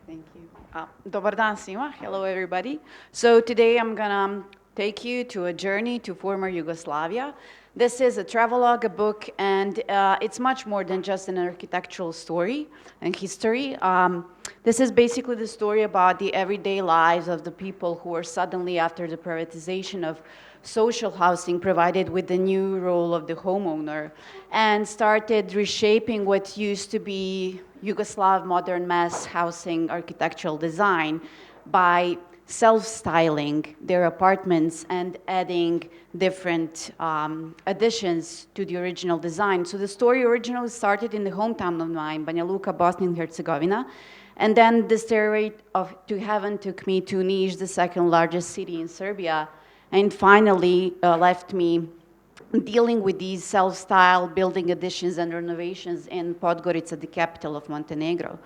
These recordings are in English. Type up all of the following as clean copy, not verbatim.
Thank you. Dobar dan svima. Hello, everybody. So today I'm gonna take you to a journey to former Yugoslavia. This is a travelogue, a book, and it's much more than just an architectural story and history. This is basically the story about the everyday lives of the people who were suddenly, after the privatization of social housing, provided with the new role of the homeowner and started reshaping what used to be Yugoslav modern mass housing architectural design by self-styling their apartments and adding different additions to the original design. So the story originally started in the hometown of mine, Banja Luka, Bosnia and Herzegovina, and then the stairway to heaven took me to Niš, the second largest city in Serbia, and finally left me dealing with these self-styled building additions and renovations in Podgorica, the capital of Montenegro.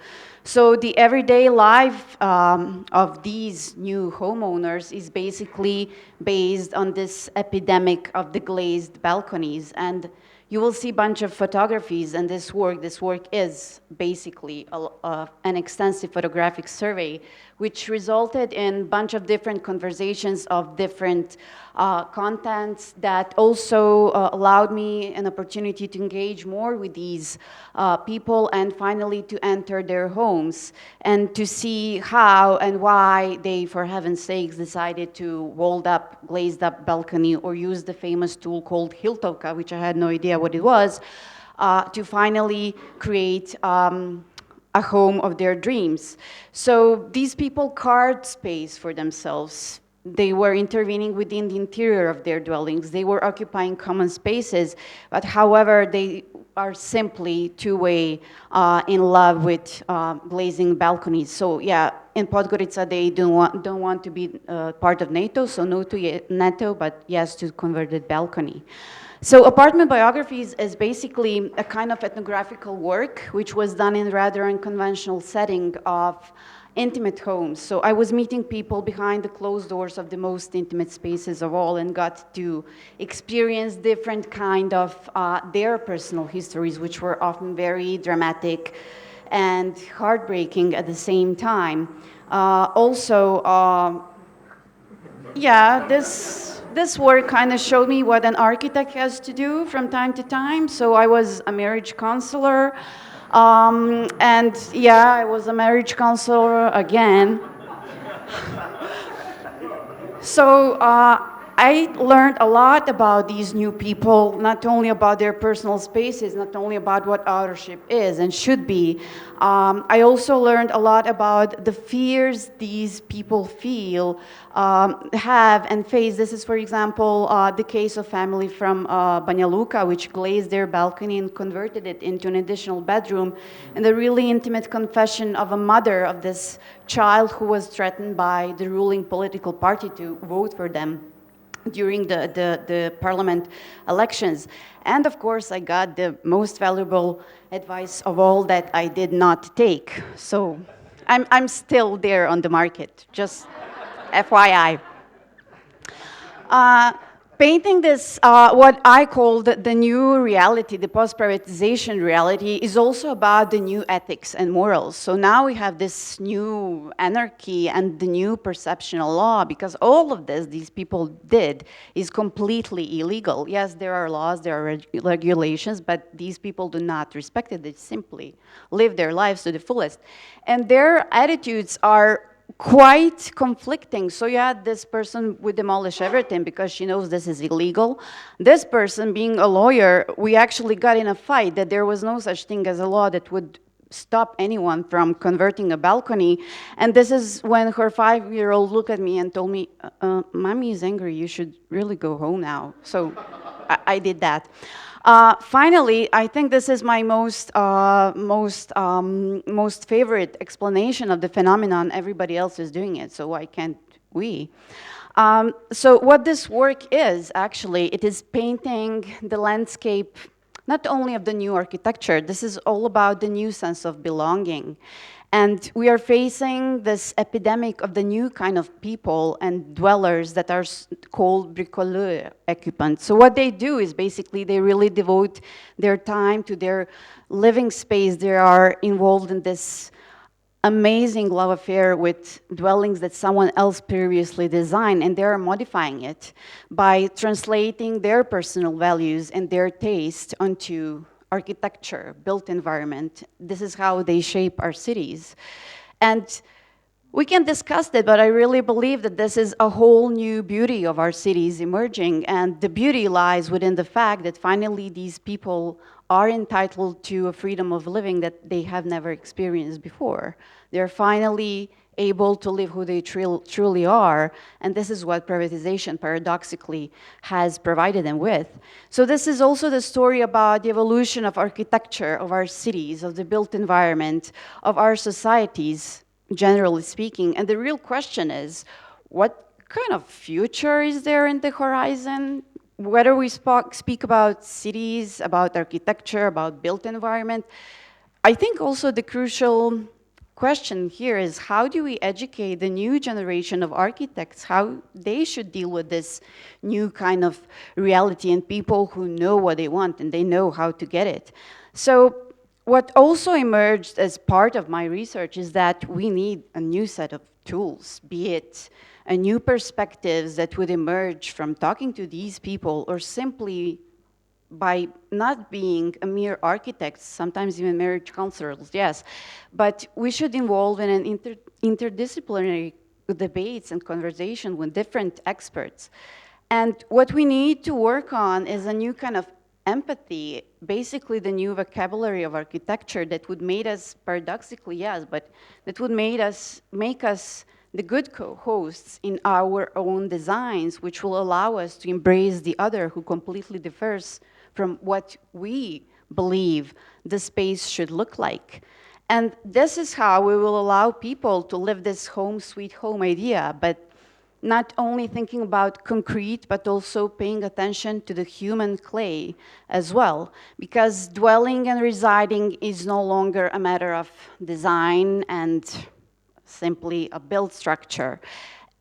So the everyday life of these new homeowners is basically based on this epidemic of the glazed balconies. And you will see a bunch of photographies in this work. This work is basically an extensive photographic survey, which resulted in a bunch of different conversations of different contents that also allowed me an opportunity to engage more with these people and finally to enter their homes and to see how and why they, for heaven's sakes, decided to walled up, glazed up balcony or use the famous tool called Hiltovka, which I had no idea what it was, to finally create a home of their dreams. So these people carved space for themselves. They were intervening within the interior of their dwellings. They were occupying common spaces, but however, they are simply two-way in love with glazing balconies. So yeah, in Podgorica, they don't want to be part of NATO, so no to NATO, but yes to converted balcony. So Apartment Biographies is basically a kind of ethnographical work which was done in rather unconventional setting of intimate homes. So I was meeting people behind the closed doors of the most intimate spaces of all and got to experience different kind of their personal histories, which were often very dramatic and heartbreaking at the same time. This work kind of showed me what an architect has to do from time to time. So I was a marriage counselor, and yeah, I was a marriage counselor again. So I learned a lot about these new people, not only about their personal spaces, not only about what authorship is and should be. I also learned a lot about the fears these people feel, have and face. This is, for example, the case of family from Banja Luka, which glazed their balcony and converted it into an additional bedroom, and the really intimate confession of a mother of this child who was threatened by the ruling political party to vote for them during the parliament elections. And of course, I got the most valuable advice of all that I did not take. So I'm still there on the market, just FYI. Painting this, what I call the new reality, the post-privatization reality, is also about the new ethics and morals. So now we have this new anarchy and the new perceptional law, because all of this these people did is completely illegal. Yes, there are laws, there are regulations, but these people do not respect it. They simply live their lives to the fullest. And their attitudes are quite conflicting. So you had this person would demolish everything because she knows this is illegal. This person, being a lawyer, we actually got in a fight that there was no such thing as a law that would stop anyone from converting a balcony. And this is when her 5-year-old looked at me and told me, Mommy is angry, you should really go home now. So I did that. Finally, I think this is my most favorite explanation of the phenomenon. Everybody else is doing it, so why can't we? So what this work is, actually, it is painting the landscape not only of the new architecture, this is all about the new sense of belonging. And we are facing this epidemic of the new kind of people and dwellers that are called bricoleur occupants. So what they do is basically they really devote their time to their living space. They are involved in this amazing love affair with dwellings that someone else previously designed, and they're modifying it by translating their personal values and their taste onto architecture, built environment. This is how they shape our cities. And we can discuss that, but I really believe that this is a whole new beauty of our cities emerging, and the beauty lies within the fact that finally these people are entitled to a freedom of living that they have never experienced before. They're finally able to live who they truly are, and this is what privatization paradoxically has provided them with. So this is also the story about the evolution of architecture, of our cities, of the built environment, of our societies, generally speaking. And the real question is, what kind of future is there in the horizon? Whether we speak about cities, about architecture, about built environment, I think also the crucial question here is, how do we educate the new generation of architects, how they should deal with this new kind of reality, and people who know what they want and they know how to get it. So what also emerged as part of my research is that we need a new set of tools, be it a new perspectives that would emerge from talking to these people, or simply by not being a mere architects, sometimes even marriage counselors, yes, but we should involve in an interdisciplinary debates and conversation with different experts. And what we need to work on is a new kind of empathy, basically the new vocabulary of architecture that would make us, paradoxically, yes, but that would make us the good co-hosts in our own designs, which will allow us to embrace the other who completely differs from what we believe the space should look like. And this is how we will allow people to live this home sweet home idea, but not only thinking about concrete, but also paying attention to the human clay as well, because dwelling and residing is no longer a matter of design and simply a built structure.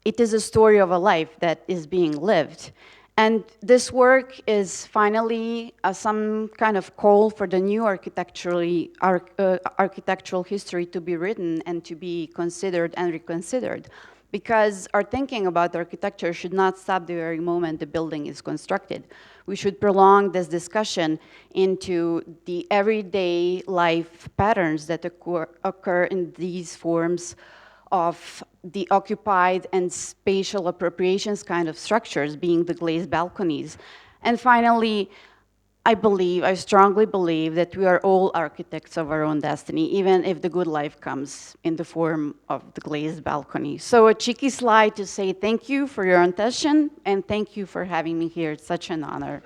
It is a story of a life that is being lived. And this work is finally some kind of call for the new architectural history to be written and to be considered and reconsidered. Because our thinking about architecture should not stop the very moment the building is constructed. We should prolong this discussion into the everyday life patterns that occur in these forms of the occupied and spatial appropriations kind of structures, being the glazed balconies. And finally, I strongly believe that we are all architects of our own destiny, even if the good life comes in the form of the glazed balcony. So a cheeky slide to say thank you for your attention, and thank you for having me here. It's such an honor.